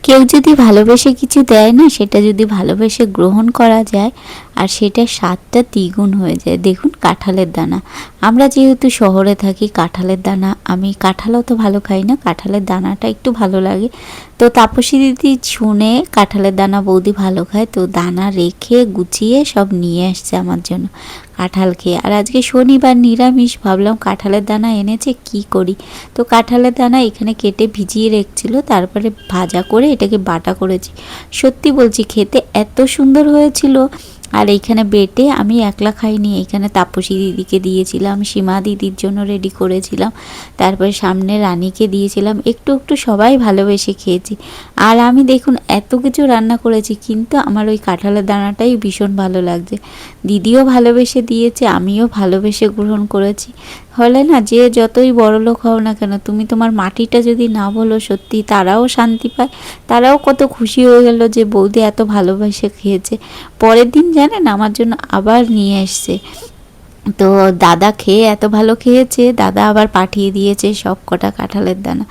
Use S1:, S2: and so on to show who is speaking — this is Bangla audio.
S1: কেউ যদি ভালোবেসে কিছু দেয় না, সেটা যদি ভালোবেসে গ্রহণ করা যায় আর সেটার স্বাদটা দ্বিগুণ হয়ে যায়। দেখুন কাঁঠালের দানা, আমরা যেহেতু শহরে থাকি, কাঁঠালের দানা, আমি কাঁঠালও তো ভালো খাই না, কাঁঠালের দানাটা একটু ভালো লাগে। তো তাপসী দিদি শুনে কাঁঠালের দানা বৌদি ভালো খায়, তো দানা রেখে গুছিয়ে সব নিয়ে আসছে আমার জন্য কাঁঠাল খেয়ে। আর আজকে শনিবার নিরামিষ, ভাবলাম কাঁঠালের দানা এনেছে কি করি। তো কাঁঠালের দানা এখানে কেটে ভিজিয়ে রেখেছিল, তারপরে ভাজা করে এটাকে বাটা করেছি। সত্যি বলছি খেতে এত সুন্দর হয়েছিল। আর এইখানে বেটে আমি একলা খাইনি, এইখানে তাপসী দিদিকে দিয়েছিলাম, সীমা দিদির জন্য রেডি করেছিলাম, তারপরে সামনে রানীকে দিয়েছিলাম, একটু একটু সবাই ভালোবেসে খেয়েছি। আর আমি দেখুন এত কিছু রান্না করেছি, কিন্তু আমার ওই কাঁঠালের দানাটাই ভীষণ ভালো লাগছে। দিদিও ভালোবেসে দিয়েছে, আমিও ভালোবেসে গ্রহণ করেছি। হলে না, যে যতই বড়লোক হও না কেন, তুমি তোমার মাটিটা যদি না বলো, সত্যি তারাও শান্তি পায়, তারাও কত খুশি হয়ে গেল যে বৌদি এত ভালোবেসে খেয়েছে। পরের দিন জানেন আমার জন্য আবার নিয়ে এসছে। তো দাদা খেয়ে এত ভালো খেয়েছে, দাদা আবার পাঠিয়ে দিয়েছে সব কটা কাঁঠালের দানা।